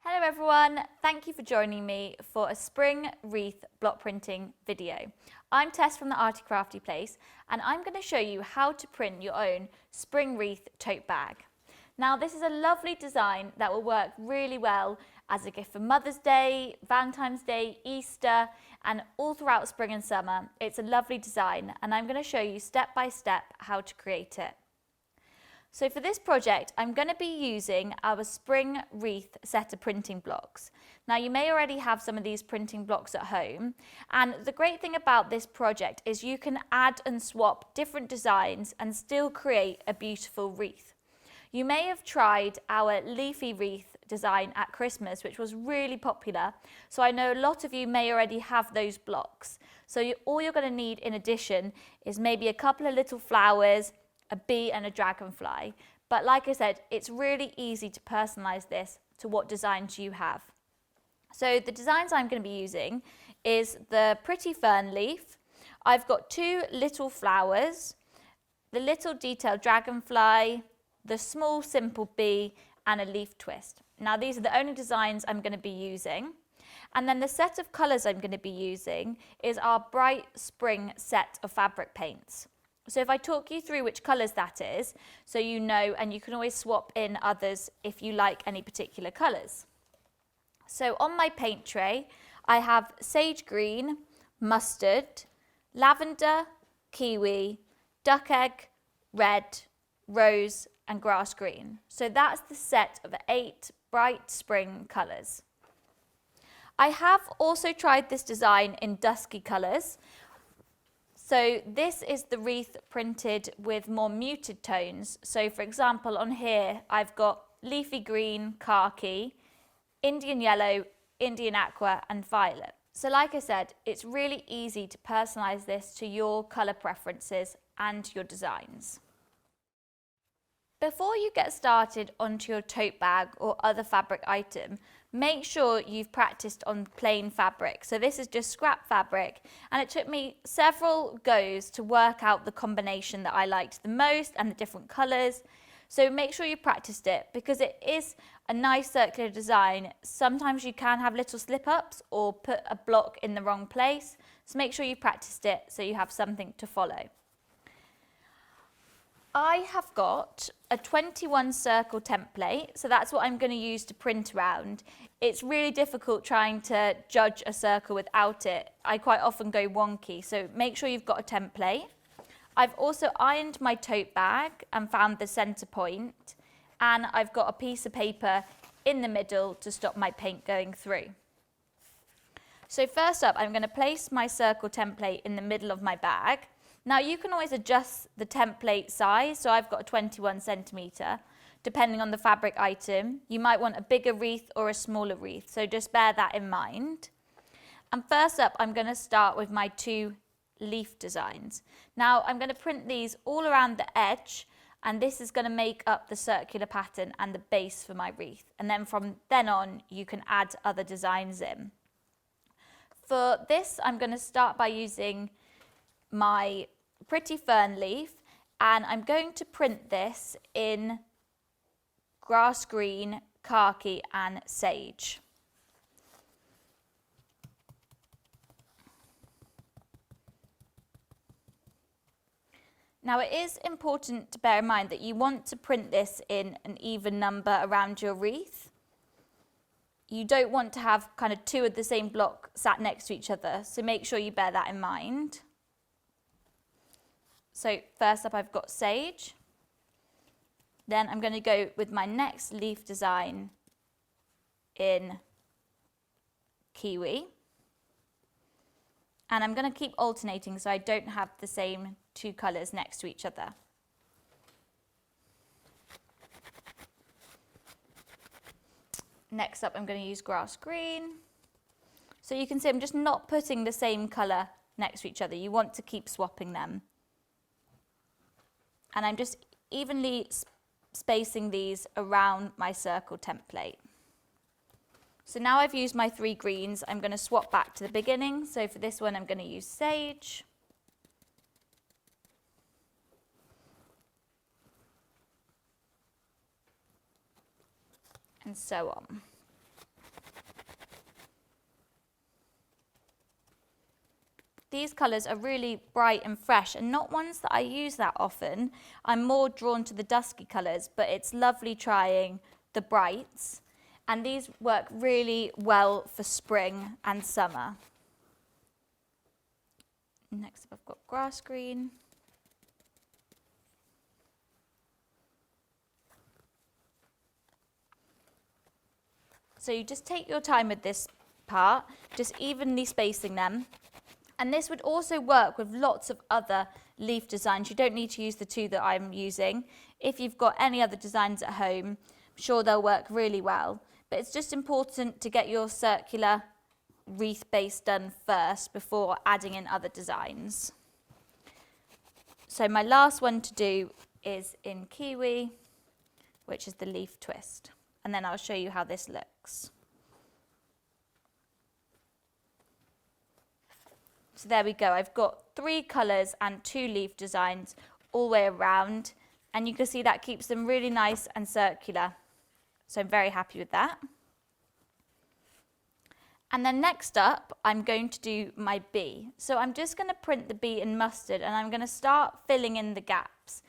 Hello everyone, thank you for joining me for a Spring Wreath block printing video. I'm Tess from the Arty Crafty Place and I'm going to show you how to print your own Spring Wreath tote bag. Now this is a lovely design that will work really well as a gift for Mother's Day, Valentine's Day, Easter and all throughout spring and summer. It's a lovely design and I'm going to show you step by step how to create it. So for this project, I'm going to be using our Spring Wreath set of printing blocks. Now you may already have some of these printing blocks at home, and the great thing about this project is you can add and swap different designs and still create a beautiful wreath. You may have tried our leafy wreath design at Christmas, which was really popular, so I know a lot of you may already have those blocks. So all you're going to need in addition is maybe a couple of little flowers, a bee and a dragonfly. But like I said, it's really easy to personalize this to what designs you have. So the designs I'm going to be using is the pretty fern leaf. I've got two little flowers, the little detailed dragonfly, the small simple bee and a leaf twist. Now these are the only designs I'm going to be using. And then the set of colours I'm going to be using is our Bright Spring set of fabric paints. So if I talk you through which colours that is, so you know, and you can always swap in others if you like any particular colours. So on my paint tray, I have sage green, mustard, lavender, kiwi, duck egg, red, rose and grass green. So that's the set of 8 bright spring colours. I have also tried this design in Dusky Colors. So this is the wreath printed with more muted tones. So for example, on here, I've got leafy green, khaki, Indian yellow, Indian aqua and violet. So like I said, it's really easy to personalize this to your color preferences and your designs. Before you get started onto your tote bag or other fabric item, make sure you've practiced on plain fabric. So this is just scrap fabric and it took me several goes to work out the combination that I liked the most and the different colours. So make sure you practiced it because it is a nice circular design. Sometimes you can have little slip-ups or put a block in the wrong place. So make sure you practiced it so you have something to follow. I have got a 21 circle template, so that's what I'm going to use to print around. It's really difficult trying to judge a circle without it. I quite often go wonky, so make sure you've got a template. I've also ironed my tote bag and found the centre point, and I've got a piece of paper in the middle to stop my paint going through. So first up, I'm going to place my circle template in the middle of my bag. Now you can always adjust the template size, so I've got a 21 centimetre, depending on the fabric item. You might want a bigger wreath or a smaller wreath, so just bear that in mind. And first up, I'm going to start with my 2 leaf designs. Now I'm going to print these all around the edge, and this is going to make up the circular pattern and the base for my wreath. And then from then on, you can add other designs in. For this, I'm going to start by using my pretty fern leaf, and I'm going to print this in grass green, khaki and sage. Now it is important to bear in mind that you want to print this in an even number around your wreath. You don't want to have kind of 2 of the same block sat next to each other, so make sure you bear that in mind. So first up I've got sage, then I'm going to go with my next leaf design in kiwi, and I'm going to keep alternating so I don't have the same 2 colours next to each other. Next up I'm going to use grass green, so you can see I'm just not putting the same colour next to each other, you want to keep swapping them. And I'm just evenly spacing these around my circle template. So now I've used my 3 greens, I'm going to swap back to the beginning. So for this one I'm going to use sage. And so on. these colours are really bright and fresh and not ones that I use that often. I'm more drawn to the dusky colours, but it's lovely trying the brights. And these work really well for spring and summer. Next up I've got grass green. So you just take your time with this part, just evenly spacing them. And this would also work with lots of other leaf designs. You don't need to use the two that I'm using. If you've got any other designs at home, I'm sure they'll work really well. But it's just important to get your circular wreath base done first before adding in other designs. So my last one to do is in kiwi, which is the leaf twist. And then I'll show you how this looks. So there we go. I've got 3 colours and 2 leaf designs all the way around. And you can see that keeps them really nice and circular. So I'm very happy with that. And then next up, I'm going to do my bee. So I'm just going to print the bee in mustard and I'm going to start filling in the gaps.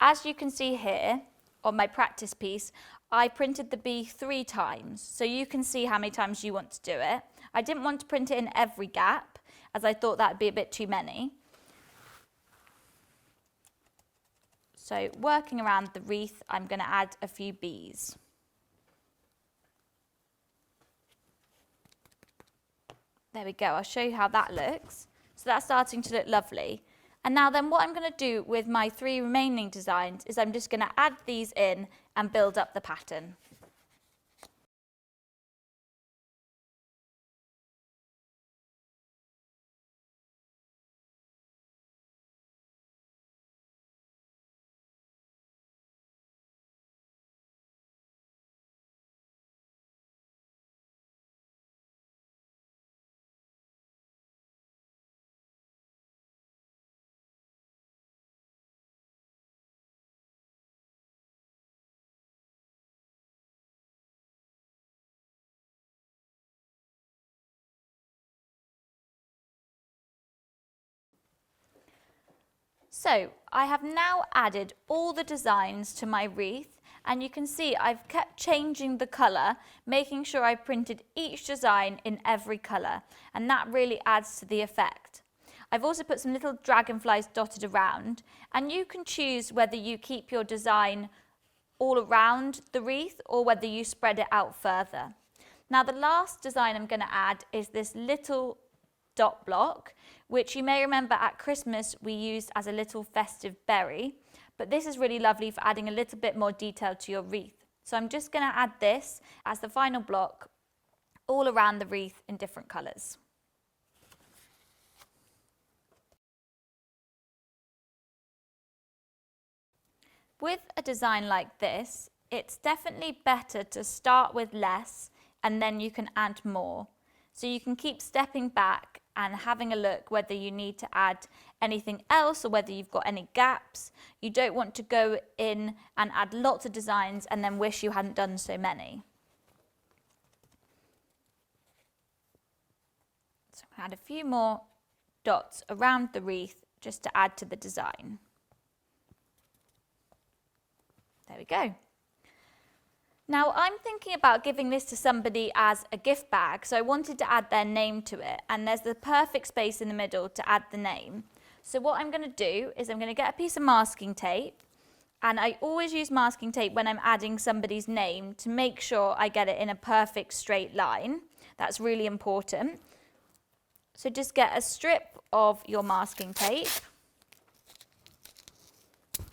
As you can see here on my practice piece, I printed the bee 3 times. So you can see how many times you want to do it. I didn't want to print it in every gap, as I thought that would be a bit too many. So working around the wreath, I'm going to add a few bees. There we go, I'll show you how that looks. So that's starting to look lovely. And now then what I'm going to do with my 3 remaining designs is I'm just going to add these in and build up the pattern. So I have now added all the designs to my wreath and you can see I've kept changing the colour, making sure I printed each design in every colour, and that really adds to the effect. I've also put some little dragonflies dotted around, and you can choose whether you keep your design all around the wreath or whether you spread it out further. Now the last design I'm going to add is this little dot block, which you may remember at Christmas we used as a little festive berry, but this is really lovely for adding a little bit more detail to your wreath. So I'm just going to add this as the final block all around the wreath in different colours. With a design like this, it's definitely better to start with less and then you can add more. So you can keep stepping back and having a look whether you need to add anything else or whether you've got any gaps. You don't want to go in and add lots of designs and then wish you hadn't done so many. So add a few more dots around the wreath just to add to the design. There we go. Now I'm thinking about giving this to somebody as a gift bag, so I wanted to add their name to it, and there's the perfect space in the middle to add the name. So what I'm going to do is I'm going to get a piece of masking tape, and I always use masking tape when I'm adding somebody's name to make sure I get it in a perfect straight line. That's really important. So just get a strip of your masking tape,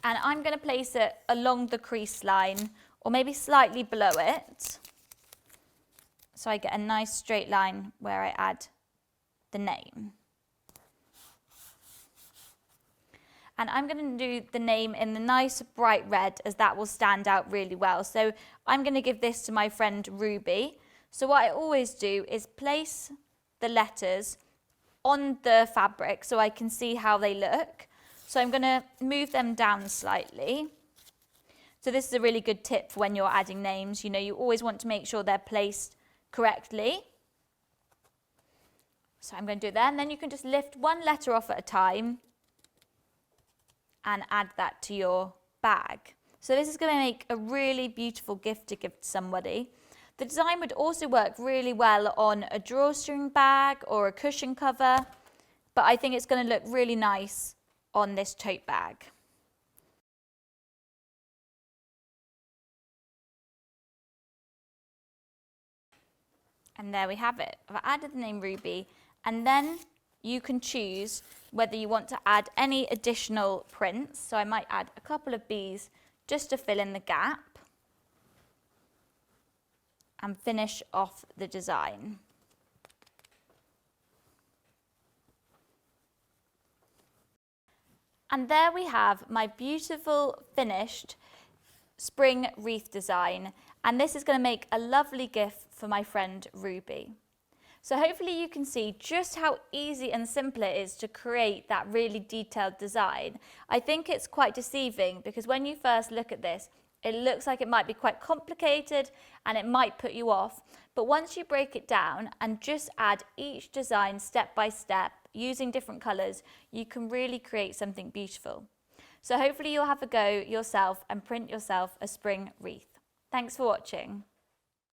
and I'm going to place it along the crease line or maybe slightly below it, so I get a nice straight line where I add the name. And I'm going to do the name in the nice bright red, as that will stand out really well. So I'm going to give this to my friend Ruby. So what I always do is place the letters on the fabric so I can see how they look. So I'm going to move them down slightly. So this is a really good tip for when you're adding names. You know, you always want to make sure they're placed correctly. So I'm going to do that, and then you can just lift one letter off at a time and add that to your bag. So this is going to make a really beautiful gift to give to somebody. The design would also work really well on a drawstring bag or a cushion cover, but I think it's going to look really nice on this tote bag. And there we have it. I've added the name Ruby, and then you can choose whether you want to add any additional prints. So I might add a couple of bees just to fill in the gap and finish off the design. And there we have my beautiful finished spring wreath design, and this is going to make a lovely gift for my friend Ruby. So hopefully you can see just how easy and simple it is to create that really detailed design. I think it's quite deceiving because when you first look at this, it looks like it might be quite complicated and it might put you off. But once you break it down and just add each design step by step using different colours, you can really create something beautiful. So hopefully you'll have a go yourself and print yourself a spring wreath. Thanks for watching.